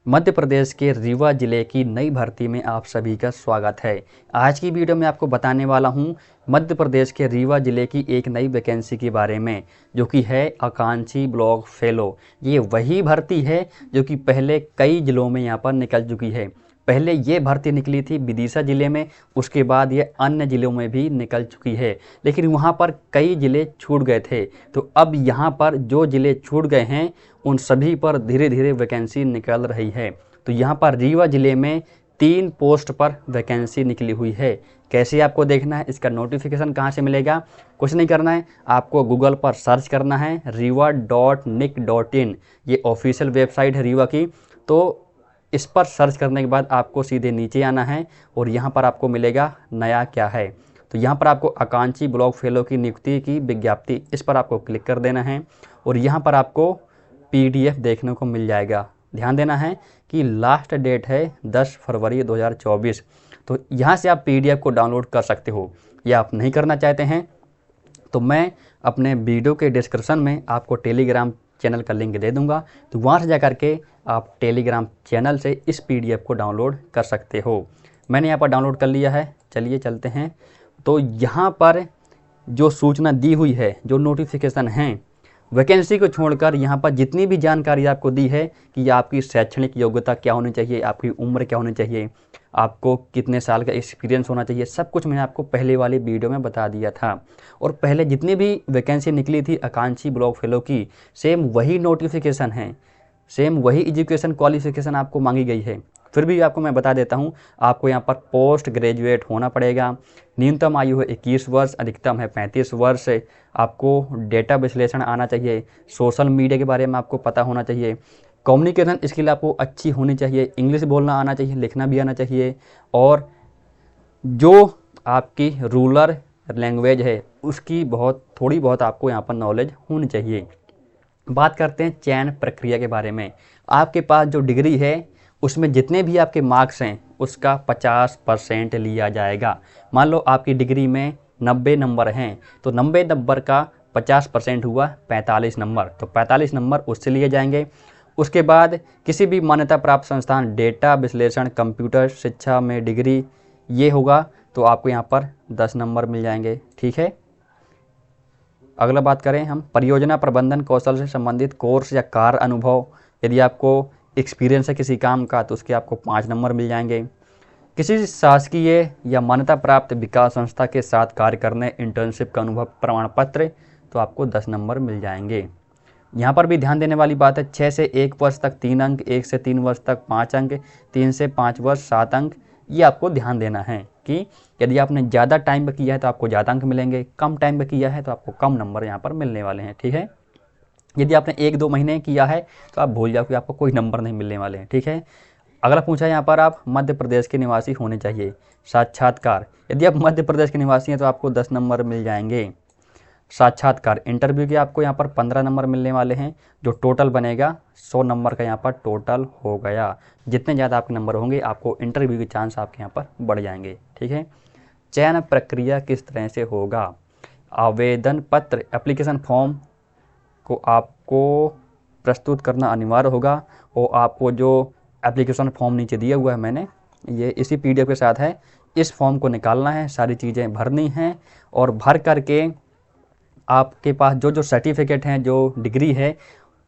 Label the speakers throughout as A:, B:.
A: मध्य प्रदेश के रीवा जिले की नई भर्ती में आप सभी का स्वागत है। आज की वीडियो में आपको बताने वाला हूं मध्य प्रदेश के रीवा जिले की एक नई वैकेंसी के बारे में, जो कि है आकांक्षी ब्लॉक फेलो। ये वही भर्ती है जो कि पहले कई जिलों में यहाँ पर निकल चुकी है। पहले ये भर्ती निकली थी विदिशा जिले में, उसके बाद ये अन्य जिलों में भी निकल चुकी है, लेकिन वहाँ पर कई जिले छूट गए थे। तो अब यहाँ पर जो जिले छूट गए हैं उन सभी पर धीरे धीरे वैकेंसी निकल रही है। तो यहाँ पर रीवा जिले में 3 पोस्ट पर वैकेंसी निकली हुई है। कैसे आपको देखना है, इसका नोटिफिकेशन कहाँ से मिलेगा? कुछ नहीं करना है, आपको गूगल पर सर्च करना है riva.nic.in। ये ऑफिशियल वेबसाइट है रीवा की। तो इस पर सर्च करने के बाद आपको सीधे नीचे आना है और यहाँ पर आपको मिलेगा नया क्या है। तो यहाँ पर आपको आकांक्षी ब्लॉक फेलो की नियुक्ति की विज्ञप्ति, इस पर आपको क्लिक कर देना है और यहाँ पर आपको PDF देखने को मिल जाएगा। ध्यान देना है कि लास्ट डेट है 10 फरवरी 2024। तो यहाँ से आप PDF को डाउनलोड कर सकते हो, या आप नहीं करना चाहते हैं तो मैं अपने वीडियो के डिस्क्रिप्शन में आपको टेलीग्राम चैनल का लिंक दे दूंगा। तो वहाँ से जा कर के आप टेलीग्राम चैनल से इस PDF को डाउनलोड कर सकते हो। मैंने यहाँ पर डाउनलोड कर लिया है। चलिए चलते हैं। तो यहाँ पर जो सूचना दी हुई है, जो नोटिफिकेशन है, वैकेंसी को छोड़कर यहाँ पर जितनी भी जानकारी आपको दी है कि आपकी शैक्षणिक योग्यता क्या होनी चाहिए, आपकी उम्र क्या होनी चाहिए, आपको कितने साल का एक्सपीरियंस होना चाहिए, सब कुछ मैंने आपको पहले वाली वीडियो में बता दिया था। और पहले जितनी भी वैकेंसी निकली थी आकांक्षी ब्लॉक फेलो की, सेम वही नोटिफिकेशन है, सेम वही एजुकेशन क्वालिफिकेशन आपको मांगी गई है। फिर भी आपको मैं बता देता हूँ, आपको यहाँ पर पोस्ट ग्रेजुएट होना पड़ेगा। न्यूनतम आयु है 21 वर्ष, अधिकतम है 35 वर्ष। आपको डेटा विश्लेषण आना चाहिए, सोशल मीडिया के बारे में आपको पता होना चाहिए, कम्युनिकेशन स्किल आपको अच्छी होनी चाहिए, इंग्लिश बोलना आना चाहिए, लिखना भी आना चाहिए, और जो आपकी रूरल लैंग्वेज है उसकी थोड़ी बहुत आपको यहाँ पर नॉलेज होनी चाहिए। बात करते हैं चयन प्रक्रिया के बारे में। आपके पास जो डिग्री है उसमें जितने भी आपके मार्क्स हैं उसका 50% लिया जाएगा। मान लो आपकी डिग्री में 90 नंबर हैं, तो 90 नंबर का 50% हुआ 45 नंबर, तो 45 नंबर उससे लिए जाएंगे। उसके बाद किसी भी मान्यता प्राप्त संस्थान डेटा विश्लेषण कंप्यूटर शिक्षा में डिग्री ये होगा, तो आपको यहाँ पर 10 नंबर मिल जाएंगे। ठीक है। अगला बात करें हम परियोजना प्रबंधन कौशल से संबंधित कोर्स या कार्य अनुभव, यदि आपको एक्सपीरियंस है किसी काम का तो उसके आपको 5 नंबर मिल जाएंगे। किसी शासकीय या मान्यता प्राप्त विकास संस्था के साथ कार्य करने इंटर्नशिप का अनुभव प्रमाण पत्र, तो आपको 10 नंबर मिल जाएंगे। यहाँ पर भी ध्यान देने वाली बात है, 6 से 1 वर्ष तक 3 अंक, 1 से 3 वर्ष तक 5 अंक, 3 से 5 वर्ष 7 अंक। ये आपको ध्यान देना है कि यदि आपने ज़्यादा टाइम में किया है तो आपको ज़्यादा अंक मिलेंगे, कम टाइम में किया है तो आपको कम नंबर यहाँ पर मिलने वाले हैं। ठीक है। यदि आपने 1-2 महीने किया है तो आप भूल जाओ कि आपको कोई नंबर नहीं मिलने वाले हैं। ठीक है। अगला पूछा है यहाँ पर, आप मध्य प्रदेश के निवासी होने चाहिए। साक्षात्कार, यदि आप मध्य प्रदेश के निवासी हैं तो आपको 10 नंबर मिल जाएंगे। साक्षात्कार इंटरव्यू के आपको यहाँ पर 15 नंबर मिलने वाले हैं, जो टोटल बनेगा 100 नंबर का यहाँ पर टोटल हो गया। जितने ज़्यादा आपके नंबर होंगे आपको इंटरव्यू के चांस आपके यहाँ पर बढ़ जाएंगे। ठीक है। चयन प्रक्रिया किस तरह से होगा? आवेदन पत्र एप्लीकेशन फॉर्म को आपको प्रस्तुत करना अनिवार्य होगा, और आपको जो एप्लीकेशन फॉर्म नीचे दिया हुआ है मैंने, ये इसी PDF के साथ है, इस फॉर्म को निकालना है, सारी चीज़ें भरनी हैं, और भर करके आपके पास जो जो सर्टिफिकेट हैं, जो डिग्री है,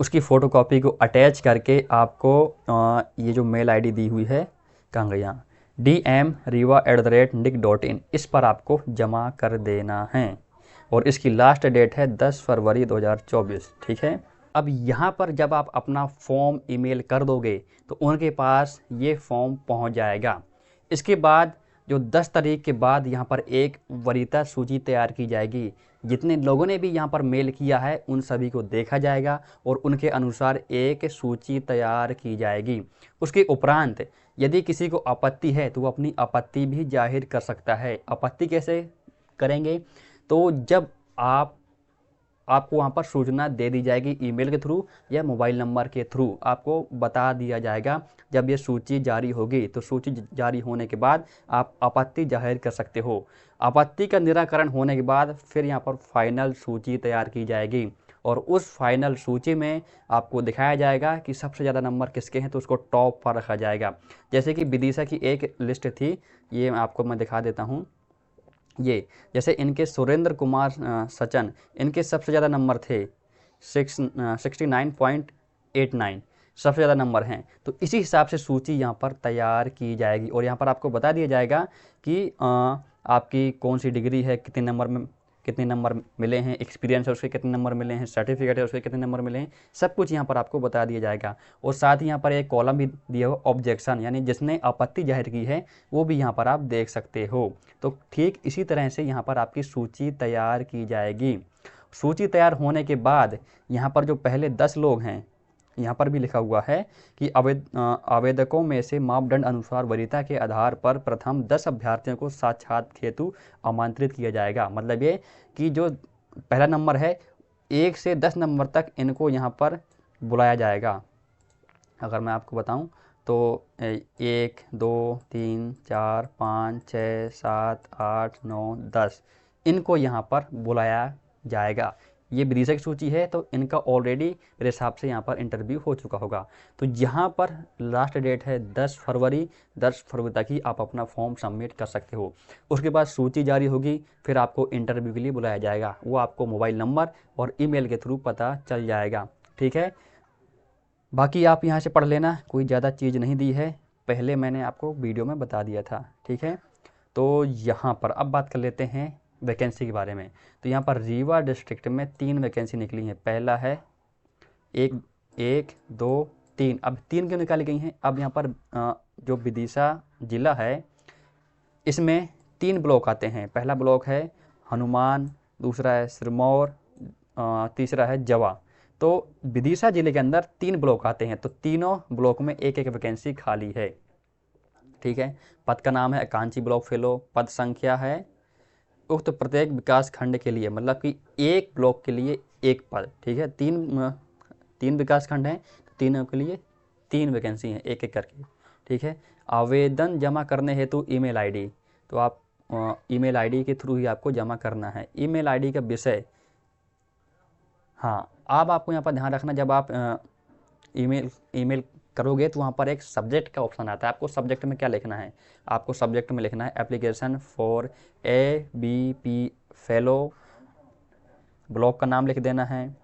A: उसकी फ़ोटोकॉपी को अटैच करके आपको ये जो मेल ID दी हुई है, कहाँ गई, यहाँ dmriva@nic.in, इस पर आपको जमा कर देना है, और इसकी लास्ट डेट है 10 फरवरी 2024। ठीक है। अब यहाँ पर जब आप अपना फॉर्म ईमेल कर दोगे तो उनके पास ये फॉर्म पहुँच जाएगा। इसके बाद जो 10 तारीख के बाद यहाँ पर एक वरीयता सूची तैयार की जाएगी। जितने लोगों ने भी यहाँ पर मेल किया है उन सभी को देखा जाएगा और उनके अनुसार एक सूची तैयार की जाएगी। उसके उपरांत यदि किसी को आपत्ति है तो वो अपनी आपत्ति भी जाहिर कर सकता है। आपत्ति कैसे करेंगे? तो जब आपको वहाँ पर सूचना दे दी जाएगी ईमेल के थ्रू या मोबाइल नंबर के थ्रू, आपको बता दिया जाएगा जब ये सूची जारी होगी। तो सूची जारी होने के बाद आप आपत्ति जाहिर कर सकते हो। आपत्ति का निराकरण होने के बाद फिर यहाँ पर फाइनल सूची तैयार की जाएगी, और उस फाइनल सूची में आपको दिखाया जाएगा कि सबसे ज़्यादा नंबर किसके हैं, तो उसको टॉप पर रखा जाएगा। जैसे कि विदिशा की एक लिस्ट थी, ये आपको मैं दिखा देता हूँ। ये जैसे इनके सुरेंद्र कुमार सचन, इनके सबसे ज़्यादा नंबर थे 69.89, सबसे ज़्यादा नंबर हैं। तो इसी हिसाब से सूची यहाँ पर तैयार की जाएगी और यहाँ पर आपको बता दिया जाएगा कि आपकी कौन सी डिग्री है, कितने नंबर मिले हैं, एक्सपीरियंस है उसके कितने नंबर मिले हैं, सर्टिफिकेट है उसके कितने नंबर मिले हैं, सब कुछ यहाँ पर आपको बता दिया जाएगा। और साथ ही यहाँ पर एक कॉलम भी दिया हुआ ऑब्जेक्शन, यानी जिसने आपत्ति जाहिर की है वो भी यहाँ पर आप देख सकते हो। तो ठीक इसी तरह से यहाँ पर आपकी सूची तैयार की जाएगी। सूची तैयार होने के बाद यहाँ पर जो पहले 10 लोग हैं, यहाँ पर भी लिखा हुआ है कि आवेदकों में से मापदंड अनुसार वरीयता के आधार पर प्रथम 10 अभ्यर्थियों को साक्षात्कार हेतु आमंत्रित किया जाएगा। मतलब ये कि जो पहला नंबर है 1 से 10 नंबर तक इनको यहाँ पर बुलाया जाएगा। अगर मैं आपको बताऊं तो 1 2 3 4 5 6 7 8 9 10 इनको यहाँ पर बुलाया जाएगा। ये विदिशा की सूची है तो इनका ऑलरेडी मेरे हिसाब से यहाँ पर इंटरव्यू हो चुका होगा। तो यहाँ पर लास्ट डेट है 10 फरवरी। 10 फरवरी तक ही आप अपना फॉर्म सबमिट कर सकते हो। उसके बाद सूची जारी होगी, फिर आपको इंटरव्यू के लिए बुलाया जाएगा। वो आपको मोबाइल नंबर और ईमेल के थ्रू पता चल जाएगा। ठीक है, बाकी आप यहाँ से पढ़ लेना, कोई ज़्यादा चीज़ नहीं दी है, पहले मैंने आपको वीडियो में बता दिया था। ठीक है, तो यहाँ पर अब बात कर लेते हैं वैकेंसी के बारे में। तो यहाँ पर रीवा डिस्ट्रिक्ट में 3 वैकेंसी निकली हैं। पहला है 1 2 3। अब 3 क्यों निकाली गई हैं? अब यहाँ पर जो विदिशा ज़िला है इसमें 3 ब्लॉक आते हैं। पहला ब्लॉक है हनुमान, दूसरा है सिरमौर, तीसरा है जवा। तो विदिशा जिले के अंदर 3 ब्लॉक आते हैं, तो तीनों ब्लॉक में एक वैकेंसी खाली है। ठीक है, पद का नाम है आकांक्षी ब्लॉक फेलो। पद संख्या है उक्त प्रत्येक विकास खंड के लिए, मतलब कि एक ब्लॉक के लिए एक पद। ठीक है, तीन विकास खंड हैं, तो तीनों के लिए 3 वैकेंसी हैं, एक करके। ठीक है, आवेदन जमा करने हेतु ईमेल आईडी, तो आप ईमेल आईडी के थ्रू ही आपको जमा करना है। ईमेल आईडी का विषय, हाँ, अब आपको यहाँ पर ध्यान रखना, जब आप ईमेल करोगे तो वहाँ पर एक सब्जेक्ट का ऑप्शन आता है। आपको सब्जेक्ट में क्या लिखना है? आपको सब्जेक्ट में लिखना है application for ABP fellow. Block का नाम लिख देना है,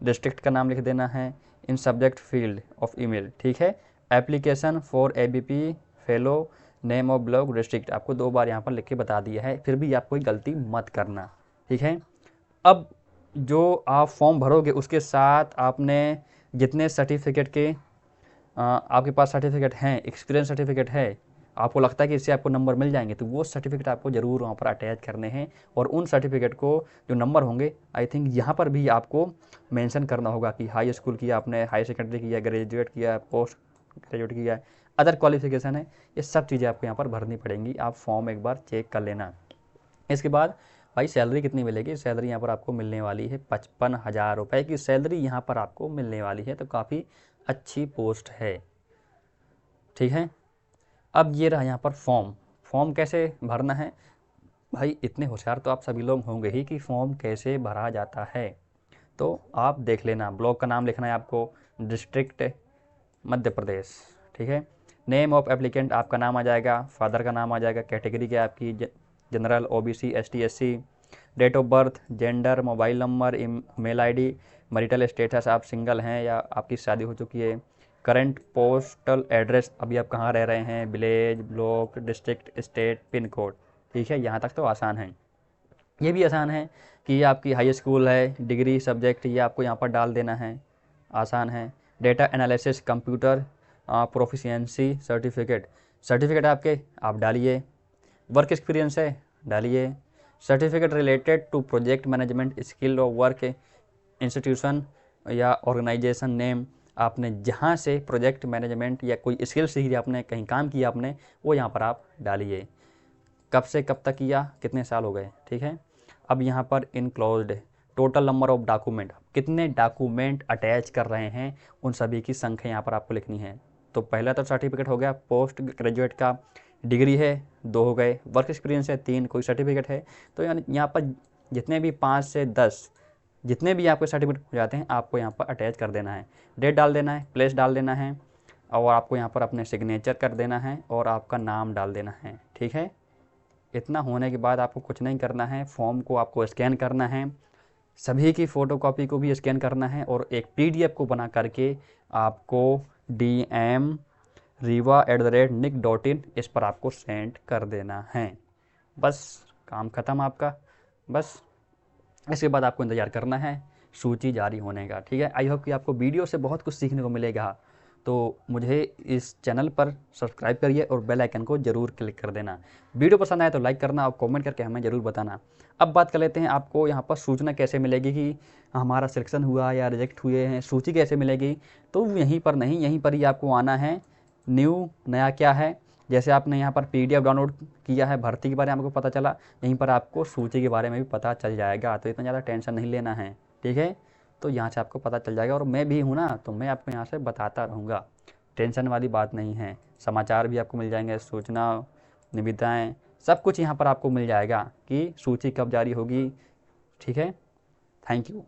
A: डिस्ट्रिक्ट का नाम लिख देना है इन सब्जेक्ट फील्ड ऑफ ईमेल। ठीक है, application for ABP fellow, name of block, district. आपको 2 बार यहाँ पर लिख के बता दिया है, फिर भी आप कोई गलती मत करना। ठीक है, अब जो आप फॉर्म भरोगे उसके साथ आपने जितने सर्टिफिकेट के आपके पास सर्टिफिकेट हैं, एक्सपीरियंस सर्टिफिकेट है, आपको लगता है कि इससे आपको नंबर मिल जाएंगे, तो वो सर्टिफिकेट आपको ज़रूर वहाँ पर अटैच करने हैं। और उन सर्टिफिकेट को जो नंबर होंगे, आई थिंक यहाँ पर भी आपको मेंशन करना होगा कि हाई स्कूल किया आपने, हाई सेकेंडरी किया, ग्रेजुएट किया, पोस्ट ग्रेजुएट किया, अदर क्वालिफिकेशन है, ये सब चीज़ें आपको यहाँ पर भरनी पड़ेंगी। आप फॉर्म एक बार चेक कर लेना। इसके बाद भाई सैलरी कितनी मिलेगी? सैलरी यहाँ पर आपको मिलने वाली है 55,000 रुपये की सैलरी यहाँ पर आपको मिलने वाली है, तो काफ़ी अच्छी पोस्ट है। ठीक है, अब ये रहा यहाँ पर फॉर्म कैसे भरना है? भाई इतने होशियार तो आप सभी लोग होंगे ही कि फॉर्म कैसे भरा जाता है, तो आप देख लेना। ब्लॉक का नाम लिखना है आपको, डिस्ट्रिक्ट मध्य प्रदेश। ठीक है, नेम ऑफ एप्लीकेंट आपका नाम आ जाएगा, फादर का नाम आ जाएगा, कैटेगरी क्या आपकी, general, OBC, ST SC, date of birth, gender, mobile number, email ID, marital status, आप सिंगल हैं या आपकी शादी हो चुकी है, करंट पोस्टल एड्रेस, अभी आप कहाँ रह रहे हैं, village, block, district, state, pin code. ठीक है, यहाँ तक तो आसान है। ये भी आसान है कि आपकी हाई स्कूल है, डिग्री, सब्जेक्ट, ये आपको यहाँ पर डाल देना है, आसान है। Data analysis, computer proficiency certificate आपके आप डालिए। वर्क एक्सपीरियंस है, डालिए। Certificate related to project management skill और वर्क इंस्टीट्यूशन या ऑर्गेनाइजेशन नेम, आपने जहाँ से प्रोजेक्ट मैनेजमेंट या कोई स्किल सीखी, आपने कहीं काम किया आपने, वो यहाँ पर आप डालिए। कब से कब तक किया, कितने साल हो गए। ठीक है, अब यहाँ पर enclosed total number of document, कितने डॉक्यूमेंट अटैच कर रहे हैं उन सभी की संख्या यहाँ पर आपको लिखनी है। तो पहला तो सर्टिफिकेट हो गया पोस्ट ग्रेजुएट का, डिग्री है 2 हो गए, वर्क एक्सपीरियंस है 3, कोई सर्टिफिकेट है, तो यानी यहाँ पर जितने भी 5 से 10 जितने भी आपके सर्टिफिकेट हो जाते हैं आपको यहाँ पर अटैच कर देना है। डेट डाल देना है, प्लेस डाल देना है और आपको यहाँ पर अपने सिग्नेचर कर देना है और आपका नाम डाल देना है। ठीक है, इतना होने के बाद आपको कुछ नहीं करना है, फॉर्म को आपको स्कैन करना है, सभी की फ़ोटोकॉपी को भी स्कैन करना है और एक PDF को बना करके आपको dm@riva@nic.in इस पर आपको सेंड कर देना है। बस काम ख़त्म आपका। बस इसके बाद आपको इंतज़ार करना है सूची जारी होने का। ठीक है, आई होप कि आपको वीडियो से बहुत कुछ सीखने को मिलेगा। तो मुझे इस चैनल पर सब्सक्राइब करिए और बेल आइकन को ज़रूर क्लिक कर देना। वीडियो पसंद आए तो लाइक करना और कमेंट करके हमें ज़रूर बताना। अब बात कर लेते हैं आपको यहाँ पर सूचना कैसे मिलेगी कि हमारा सिलेक्शन हुआ या रिजेक्ट हुए हैं, सूची कैसे मिलेगी। तो यहीं पर नहीं, यहीं पर ही आपको आना है। नया क्या है, जैसे आपने यहाँ पर PDF डाउनलोड किया है, भर्ती के बारे में आपको पता चला, यहीं पर आपको सूची के बारे में भी पता चल जाएगा। तो इतना ज़्यादा टेंशन नहीं लेना है। ठीक है, तो यहाँ से आपको पता चल जाएगा और मैं भी हूँ ना, तो मैं आपको यहाँ से बताता रहूँगा। टेंशन वाली बात नहीं है। समाचार भी आपको मिल जाएंगे, सूचना, निविदाएँ, सब कुछ यहाँ पर आपको मिल जाएगा कि सूची कब जारी होगी। ठीक है, थैंक यू।